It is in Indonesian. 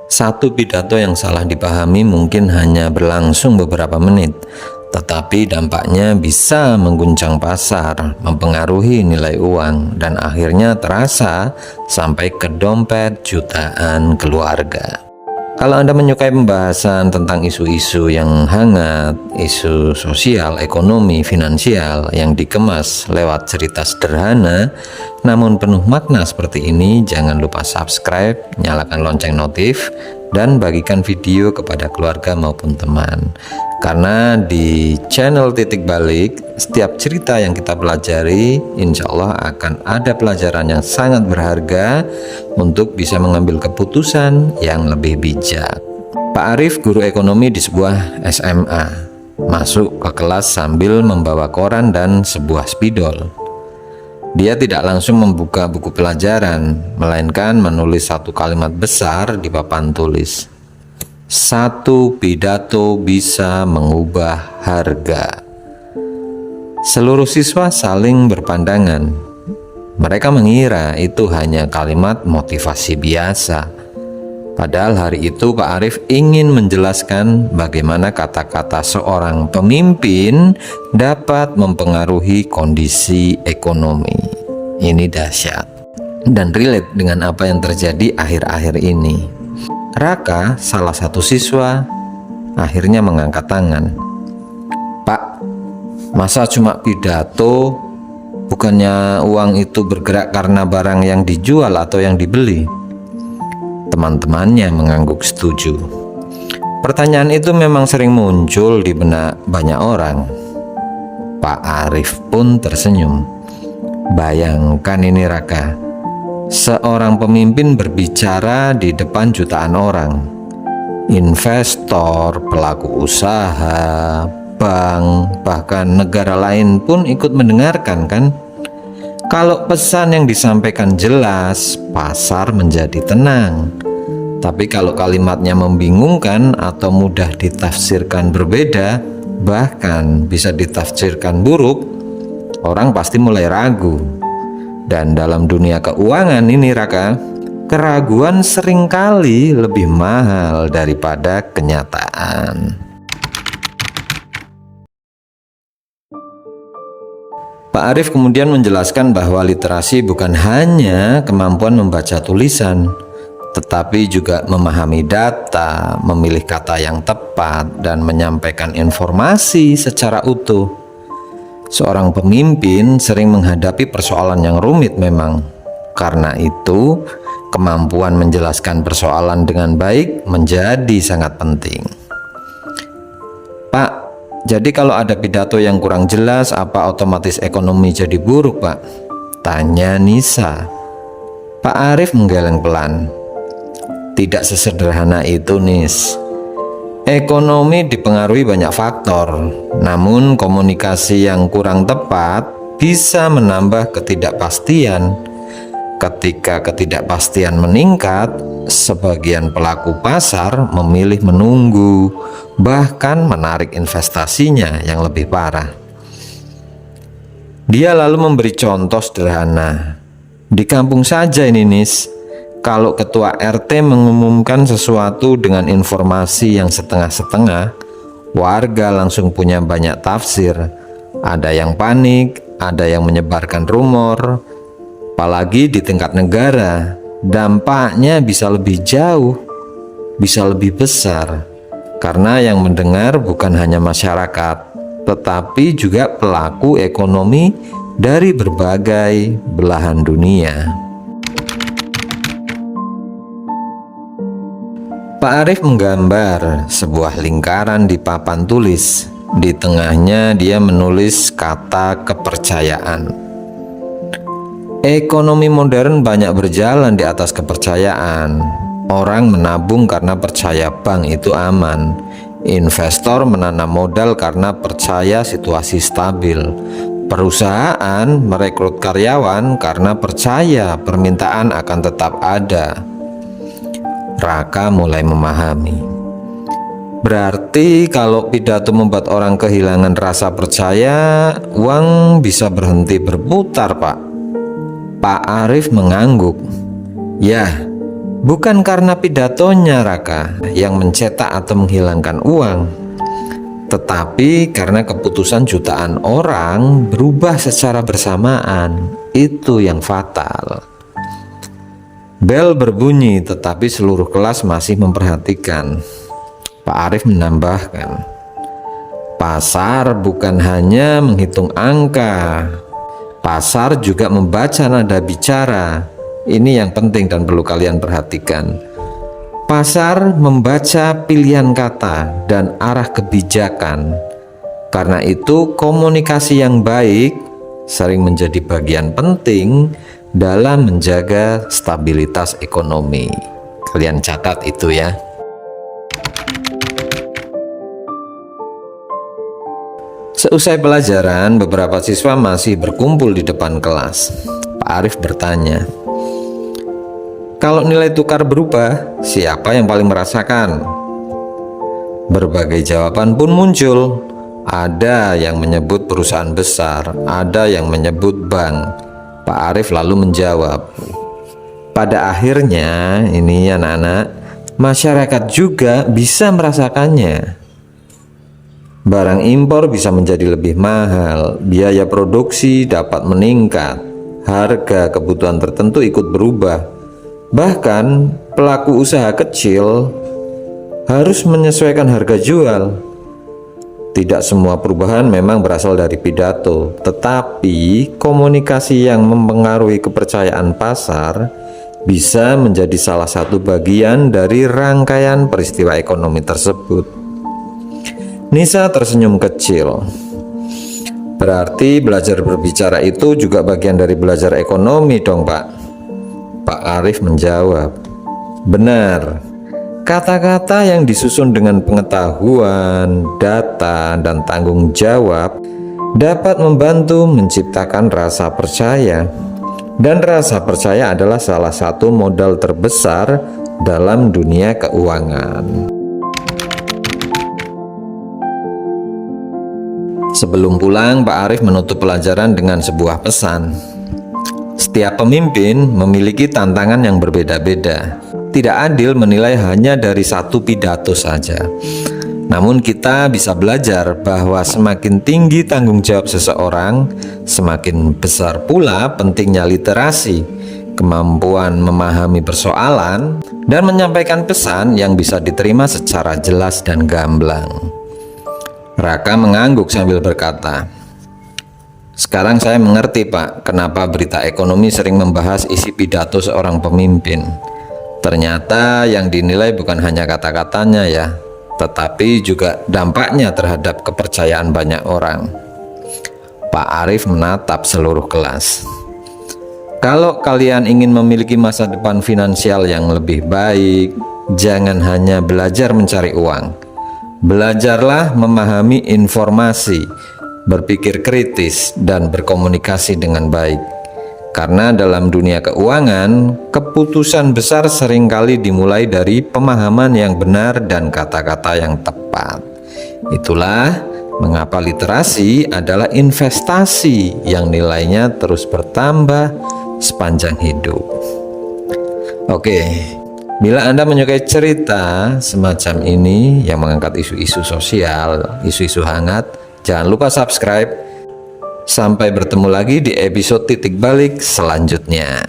Satu pidato yang salah dipahami mungkin hanya berlangsung beberapa menit, tetapi dampaknya bisa mengguncang pasar, mempengaruhi nilai uang, dan akhirnya terasa sampai ke dompet jutaan keluarga. Kalau Anda menyukai pembahasan tentang isu-isu yang hangat, isu sosial, ekonomi, finansial yang dikemas lewat cerita sederhana namun penuh makna seperti ini, jangan lupa subscribe, nyalakan lonceng notif, dan bagikan video kepada keluarga maupun teman. Karena di channel Titik Balik, setiap cerita yang kita pelajari insya Allah akan ada pelajaran yang sangat berharga untuk bisa mengambil keputusan yang lebih bijak. Pak Arif, guru ekonomi di sebuah SMA, masuk ke kelas sambil membawa koran dan sebuah spidol. Dia tidak langsung membuka buku pelajaran, melainkan menulis satu kalimat besar di papan tulis. Satu pidato bisa mengubah harga. Seluruh siswa saling berpandangan. Mereka mengira itu hanya kalimat motivasi biasa. Padahal hari itu Pak Arif ingin menjelaskan bagaimana kata-kata seorang pemimpin dapat mempengaruhi kondisi ekonomi. Ini dahsyat dan relate dengan apa yang terjadi akhir-akhir ini. Raka, salah satu siswa, akhirnya mengangkat tangan. Pak, masa cuma pidato? Bukannya uang itu bergerak karena barang yang dijual atau yang dibeli? Teman-temannya mengangguk setuju. Pertanyaan itu memang sering muncul di benak banyak orang. Pak Arif pun tersenyum. Bayangkan ini Raka, seorang pemimpin berbicara di depan jutaan orang. Investor, pelaku usaha, bank, bahkan negara lain pun ikut mendengarkan kan? Kalau pesan yang disampaikan jelas, pasar menjadi tenang. Tapi kalau kalimatnya membingungkan atau mudah ditafsirkan berbeda, bahkan bisa ditafsirkan buruk, orang pasti mulai ragu. Dan dalam dunia keuangan ini Raka, keraguan seringkali lebih mahal daripada kenyataan. Pak Arif kemudian menjelaskan bahwa literasi bukan hanya kemampuan membaca tulisan, tetapi juga memahami data, memilih kata yang tepat, dan menyampaikan informasi secara utuh. Seorang pemimpin sering menghadapi persoalan yang rumit memang. Karena itu, kemampuan menjelaskan persoalan dengan baik menjadi sangat penting. Pak, jadi kalau ada pidato yang kurang jelas, apa otomatis ekonomi jadi buruk, Pak? Tanya Nisa. Pak Arif menggeleng pelan. Tidak sesederhana itu, Nis. Ekonomi dipengaruhi banyak faktor, namun komunikasi yang kurang tepat bisa menambah ketidakpastian. Ketika ketidakpastian meningkat, sebagian pelaku pasar memilih menunggu, bahkan menarik investasinya yang lebih parah. Dia lalu memberi contoh sederhana. Di kampung saja ini, Nis, kalau ketua RT mengumumkan sesuatu dengan informasi yang setengah-setengah, warga langsung punya banyak tafsir. Ada yang panik, ada yang menyebarkan rumor. Apalagi di tingkat negara, dampaknya bisa lebih jauh, bisa lebih besar. Karena yang mendengar bukan hanya masyarakat, tetapi juga pelaku ekonomi dari berbagai belahan dunia. Pak Arif menggambar sebuah lingkaran di papan tulis. Di tengahnya dia menulis kata kepercayaan. Ekonomi modern banyak berjalan di atas kepercayaan. Orang menabung karena percaya bank itu aman. Investor menanam modal karena percaya situasi stabil. Perusahaan merekrut karyawan karena percaya permintaan akan tetap ada. Raka mulai memahami. Berarti kalau pidato membuat orang kehilangan rasa percaya, uang bisa berhenti berputar, Pak. Pak Arif mengangguk. Ya, bukan karena pidatonya Raka yang mencetak atau menghilangkan uang, tetapi karena keputusan jutaan orang berubah secara bersamaan. Itu yang fatal. Bel berbunyi, tetapi seluruh kelas masih memperhatikan. Pak Arief menambahkan, pasar bukan hanya menghitung angka, pasar juga membaca nada bicara. Ini yang penting dan perlu kalian perhatikan. Pasar membaca pilihan kata dan arah kebijakan. Karena itu komunikasi yang baik sering menjadi bagian penting dalam menjaga stabilitas ekonomi. Kalian catat itu ya. Seusai pelajaran, beberapa siswa masih berkumpul di depan kelas. Pak Arief bertanya, kalau nilai tukar berubah, siapa yang paling merasakan? Berbagai jawaban pun muncul. Ada yang menyebut perusahaan besar, ada yang menyebut bank. Pak Arief lalu menjawab, pada akhirnya ini anak-anak, masyarakat juga bisa merasakannya. Barang impor bisa menjadi lebih mahal, biaya produksi dapat meningkat, harga kebutuhan tertentu ikut berubah. Bahkan pelaku usaha kecil harus menyesuaikan harga jual. Tidak semua perubahan memang berasal dari pidato, tetapi komunikasi yang mempengaruhi kepercayaan pasar bisa menjadi salah satu bagian dari rangkaian peristiwa ekonomi tersebut. Nisa tersenyum kecil. Berarti belajar berbicara itu juga bagian dari belajar ekonomi dong, Pak? Pak Arief menjawab, benar. Kata-kata yang disusun dengan pengetahuan, data, dan tanggung jawab dapat membantu menciptakan rasa percaya. Dan rasa percaya adalah salah satu modal terbesar dalam dunia keuangan. Sebelum pulang, Pak Arief menutup pelajaran dengan sebuah pesan. Setiap pemimpin memiliki tantangan yang berbeda-beda. Tidak adil menilai hanya dari satu pidato saja. Namun kita bisa belajar bahwa semakin tinggi tanggung jawab seseorang, semakin besar pula pentingnya literasi, kemampuan memahami persoalan, dan menyampaikan pesan yang bisa diterima secara jelas dan gamblang. Raka mengangguk sambil berkata, sekarang saya mengerti, Pak, kenapa berita ekonomi sering membahas isi pidato seorang pemimpin. Ternyata yang dinilai bukan hanya kata-katanya ya, tetapi juga dampaknya terhadap kepercayaan banyak orang. Pak Arief menatap seluruh kelas. Kalau kalian ingin memiliki masa depan finansial yang lebih baik, jangan hanya belajar mencari uang. Belajarlah memahami informasi, berpikir kritis, dan berkomunikasi dengan baik. Karena dalam dunia keuangan, keputusan besar seringkali dimulai dari pemahaman yang benar dan kata-kata yang tepat. Itulah mengapa literasi adalah investasi yang nilainya terus bertambah sepanjang hidup. Oke, bila Anda menyukai cerita semacam ini yang mengangkat isu-isu sosial, isu-isu hangat, jangan lupa subscribe. Sampai bertemu lagi di episode titik balik selanjutnya.